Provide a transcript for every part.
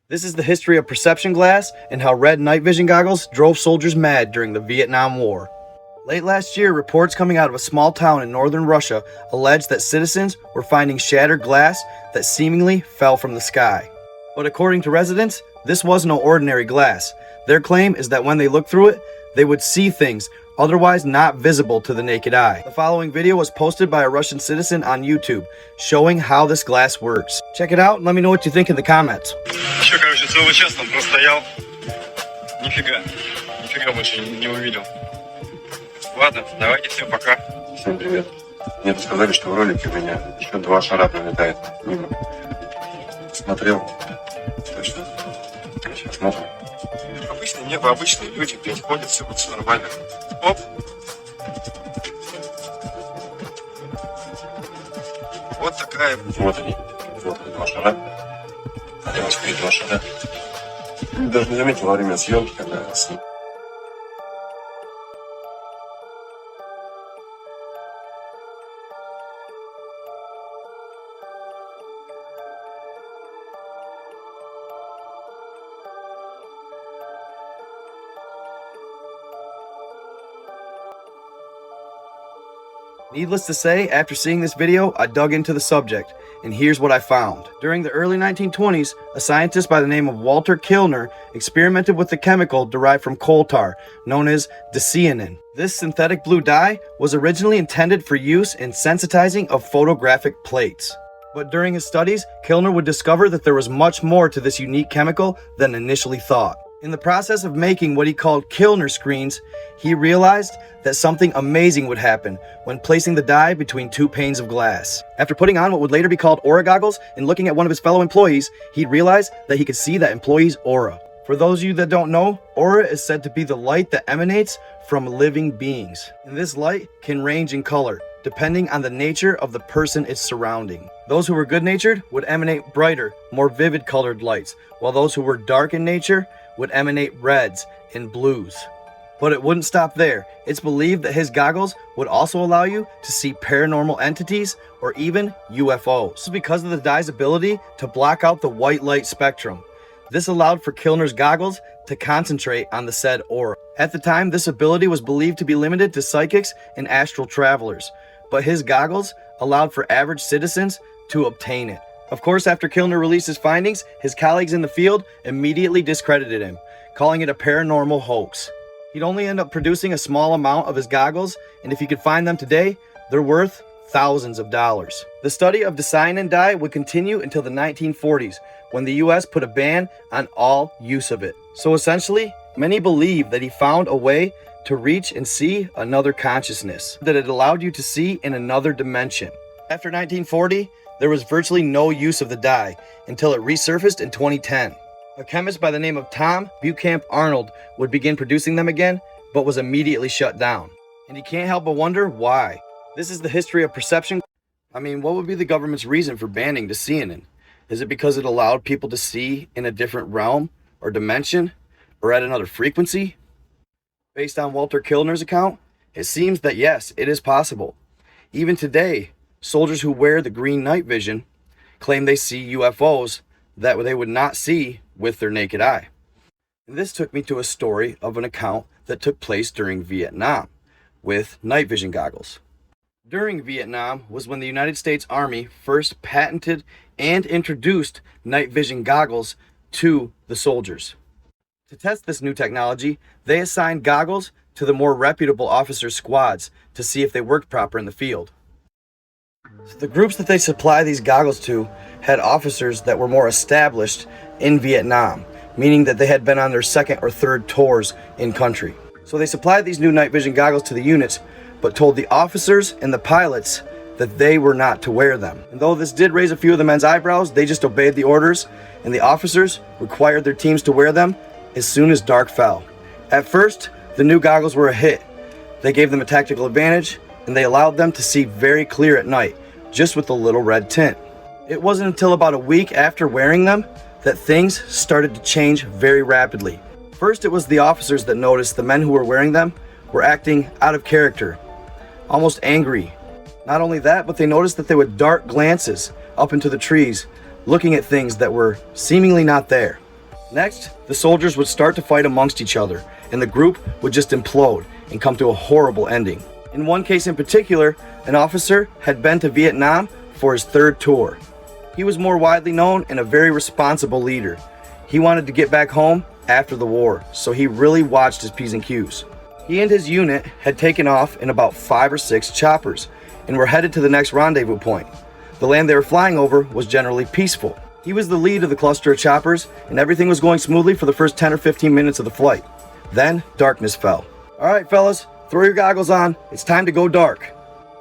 This is the history of perception glass and how red night vision goggles drove soldiers mad during the Vietnam War. Late last year, reports coming out of a small town in northern Russia alleged that citizens were finding shattered glass that seemingly fell from the sky. But according to residents, this was no ordinary glass. Their claim is that when they looked through it, they would see things otherwise not visible to the naked eye. The following video was posted by a Russian citizen on YouTube, showing how this glass works. Check it out and let me know what you think in the comments. Еще, короче, целый час там простоял. Нифига больше не увидел. Ладно, давайте, всем пока. Всем привет. Мне сказали, что в ролике у меня еще 2 шара пролетает мимо. Смотрел. Точно. Сейчас смотрим. Обычное небо, обычные люди, блядь, ходят, все нормально. Оп. Вот такая. Вот они. Вот 2 шара. Девочка, 2 шара. Даже не заметил во время съемки, когда снимал. Needless to say, after seeing this video, I dug into the subject, and here's what I found. During the early 1920s, a scientist by the name of Walter Kilner experimented with a chemical derived from coal tar, known as Dicyanin. This synthetic blue dye was originally intended for use in sensitizing of photographic plates. But during his studies, Kilner would discover that there was much more to this unique chemical than initially thought. In the process of making what he called Kilner screens, he realized that something amazing would happen when placing the dye between 2 panes of glass. After putting on what would later be called aura goggles and looking at one of his fellow employees, he'd realized that he could see that employee's aura. For those of you that don't know, aura is said to be the light that emanates from living beings. And this light can range in color, depending on the nature of the person it's surrounding. Those who were good-natured would emanate brighter, more vivid colored lights, while those who were dark in nature would emanate reds and blues. But it wouldn't stop there. It's believed that his goggles would also allow you to see paranormal entities or even UFOs. This is because of the dye's ability to block out the white light spectrum. This allowed for Kilner's goggles to concentrate on the said aura. At the time, this ability was believed to be limited to psychics and astral travelers, but his goggles allowed for average citizens to obtain it. Of course, after Kilner released his findings, his colleagues in the field immediately discredited him, calling it a paranormal hoax. He'd only end up producing a small amount of his goggles, and if you could find them today, they're worth thousands of dollars. The study of Dicyanin dye would continue until the 1940s, when the U.S. put a ban on all use of it. So essentially, many believe that he found a way to reach and see another consciousness, that it allowed you to see in another dimension. After 1940, there was virtually no use of the dye until it resurfaced in 2010. A chemist by the name of Tom Buchamp Arnold would begin producing them again, but was immediately shut down. And you can't help but wonder why. This is the history of perception. I mean, what would be the government's reason for banning Dicyanin? Is it because it allowed people to see in a different realm or dimension or at another frequency? Based on Walter Kilner's account, it seems that yes, it is possible. Even today, soldiers who wear the green night vision claim they see UFOs that they would not see with their naked eye. And this took me to a story of an account that took place during Vietnam with night vision goggles. During Vietnam was when the United States Army first patented and introduced night vision goggles to the soldiers. To test this new technology, they assigned goggles to the more reputable officers' squads to see if they worked proper in the field. So the groups that they supply these goggles to had officers that were more established in Vietnam, meaning that they had been on their 2nd or 3rd tours in country. So they supplied these new night vision goggles to the units, but told the officers and the pilots that they were not to wear them. And though this did raise a few of the men's eyebrows, they just obeyed the orders, and the officers required their teams to wear them as soon as dark fell. At first, the new goggles were a hit. They gave them a tactical advantage, and they allowed them to see very clear at night, just with a little red tint. It wasn't until about a week after wearing them that things started to change very rapidly. First, it was the officers that noticed the men who were wearing them were acting out of character, almost angry. Not only that, but they noticed that they would dart glances up into the trees, looking at things that were seemingly not there. Next, the soldiers would start to fight amongst each other, and the group would just implode and come to a horrible ending. In one case in particular, an officer had been to Vietnam for his 3rd tour. He was more widely known and a very responsible leader. He wanted to get back home after the war, so he really watched his P's and Q's. He and his unit had taken off in about 5 or 6 choppers and were headed to the next rendezvous point. The land they were flying over was generally peaceful. He was the lead of the cluster of choppers, and everything was going smoothly for the first 10 or 15 minutes of the flight. Then, darkness fell. "All right, fellas, throw your goggles on. It's time to go dark."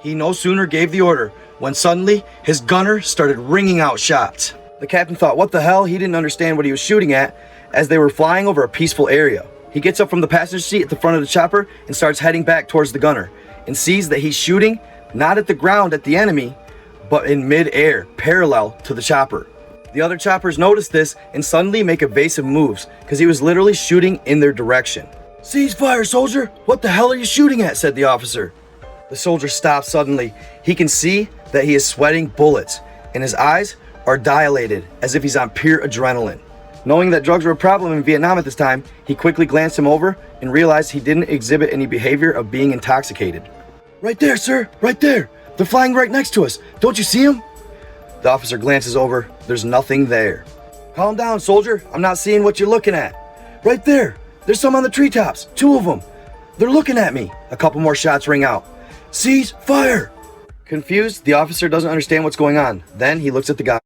He no sooner gave the order when suddenly his gunner started ringing out shots. The captain thought, what the hell? He didn't understand what he was shooting at, as they were flying over a peaceful area. He gets up from the passenger seat at the front of the chopper and starts heading back towards the gunner, and sees that he's shooting not at the ground at the enemy, but in mid-air, parallel to the chopper. The other choppers notice this and suddenly make evasive moves, because he was literally shooting in their direction. "Cease fire, soldier! What the hell are you shooting at?" said the officer. The soldier stops suddenly. He can see that he is sweating bullets, and his eyes are dilated as if he's on pure adrenaline. Knowing that drugs were a problem in Vietnam at this time, he quickly glanced him over and realized he didn't exhibit any behavior of being intoxicated. "Right there, sir! Right there! They're flying right next to us! Don't you see them?" The officer glances over. There's nothing there. "Calm down, soldier. I'm not seeing what you're looking at." "Right there! There's some on the treetops. 2 of them. They're looking at me." A couple more shots ring out. "Cease fire!" Confused, the officer doesn't understand what's going on. Then he looks at the guy.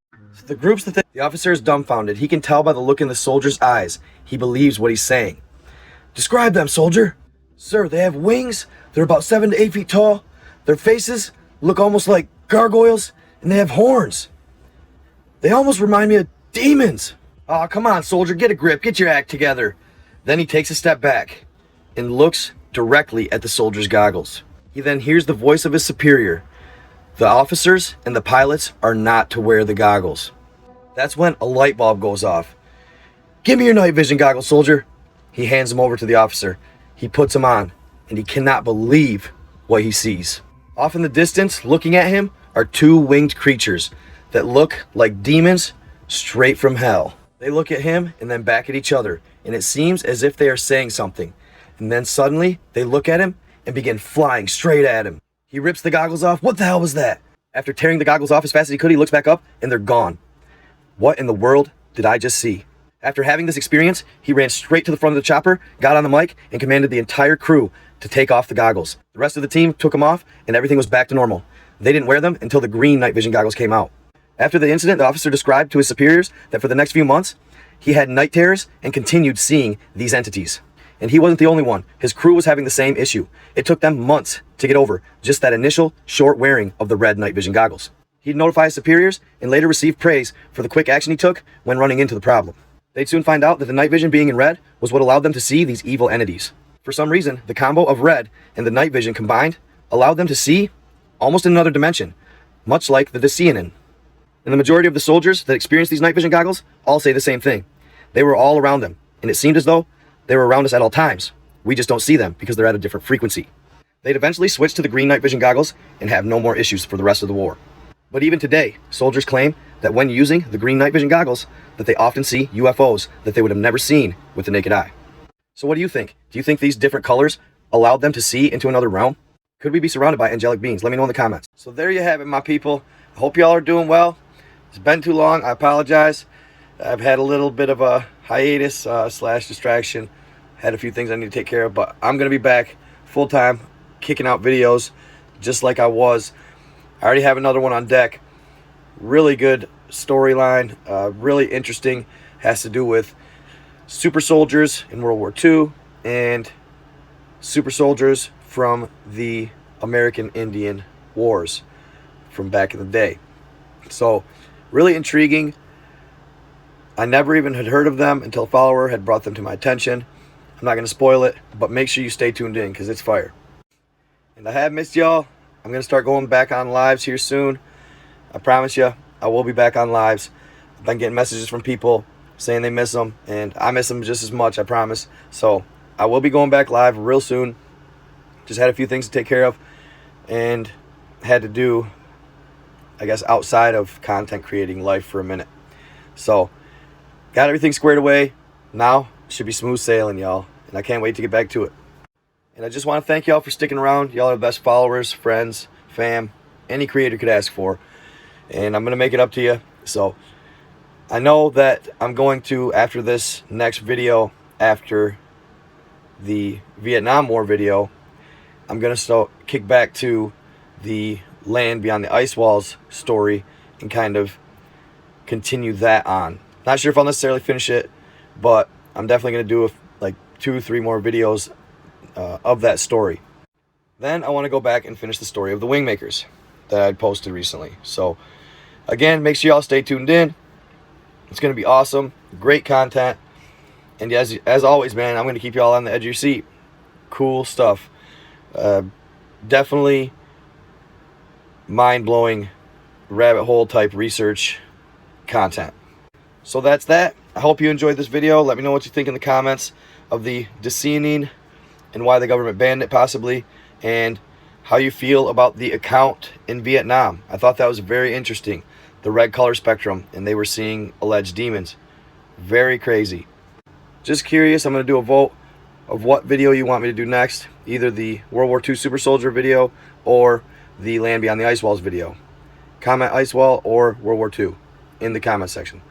The officer is dumbfounded. He can tell by the look in the soldier's eyes. He believes what he's saying. "Describe them, soldier." "Sir, they have wings. They're about 7 to 8 feet tall. Their faces look almost like gargoyles, and they have horns. They almost remind me of demons." "Aw, come on, soldier, get a grip, get your act together." Then he takes a step back and looks directly at the soldier's goggles. He then hears the voice of his superior. The officers and the pilots are not to wear the goggles. That's when a light bulb goes off. "Give me your night vision goggles, soldier." He hands them over to the officer. He puts them on, and he cannot believe what he sees. Off in the distance, looking at him, are 2 winged creatures that look like demons straight from hell. They look at him and then back at each other, and it seems as if they are saying something. And then suddenly, they look at him and begin flying straight at him. He rips the goggles off. What the hell was that? After tearing the goggles off as fast as he could, he looks back up, and they're gone. What in the world did I just see? After having this experience, he ran straight to the front of the chopper, got on the mic, and commanded the entire crew to take off the goggles. The rest of the team took them off, and everything was back to normal. They didn't wear them until the green night vision goggles came out. After the incident, the officer described to his superiors that for the next few months, he had night terrors and continued seeing these entities. And he wasn't the only one. His crew was having the same issue. It took them months to get over just that initial short wearing of the red night vision goggles. He'd notify his superiors and later receive praise for the quick action he took when running into the problem. They'd soon find out that the night vision being in red was what allowed them to see these evil entities. For some reason, the combo of red and the night vision combined allowed them to see almost in another dimension, much like the Dicyanin. And the majority of the soldiers that experienced these night vision goggles all say the same thing. They were all around them, and it seemed as though they were around us at all times. We just don't see them because they're at a different frequency. They'd eventually switch to the green night vision goggles and have no more issues for the rest of the war. But even today, soldiers claim that when using the green night vision goggles, that they often see UFOs that they would have never seen with the naked eye. So what do you think? Do you think these different colors allowed them to see into another realm? Could we be surrounded by angelic beings? Let me know in the comments. So there you have it, my people. I hope y'all are doing well. It's been too long. I apologize. I've had a little bit of a hiatus slash distraction. Had a few things I need to take care of, but I'm going to be back full time, kicking out videos just like I was. I already have another one on deck. Really good storyline, really interesting. Has to do with super soldiers in World War II and super soldiers from the American Indian Wars from back in the day. So really intriguing. I never even had heard of them until a follower had brought them to my attention. I'm not going to spoil it, but make sure you stay tuned in because it's fire. And I have missed y'all. I'm going to start going back on lives here soon. I promise you, I will be back on lives. I've been getting messages from people saying they miss them, and I miss them just as much, I promise. So I will be going back live real soon. Just had a few things to take care of and had to do, I guess, outside of content creating life for a minute. So got everything squared away. Now, should be smooth sailing, y'all. And I can't wait to get back to it. And I just want to thank y'all for sticking around. Y'all are the best followers, friends, fam, any creator could ask for. And I'm going to make it up to you. So, I know that I'm going to, after this next video, after the Vietnam War video, I'm going to kick back to the Land Beyond the Ice Walls story and kind of continue that on. Not sure if I'll necessarily finish it, but I'm definitely going to do like 2-3 more videos of that story. Then I want to go back and finish the story of the Wingmakers that I posted recently. So again, make sure y'all stay tuned in. It's going to be awesome. Great content. And as always, man, I'm going to keep y'all on the edge of your seat. Cool stuff. Definitely mind-blowing rabbit hole type research content. So that's that. I hope you enjoyed this video. Let me know what you think in the comments of the Dicyanin and why the government banned it possibly, and how you feel about the account in Vietnam. I thought that was very interesting. The red color spectrum, and they were seeing alleged demons. Very crazy. Just curious, I'm going to do a vote of what video you want me to do next. Either the World War II Super Soldier video or the Land Beyond the Ice Walls video. Comment Ice Wall or World War II in the comment section.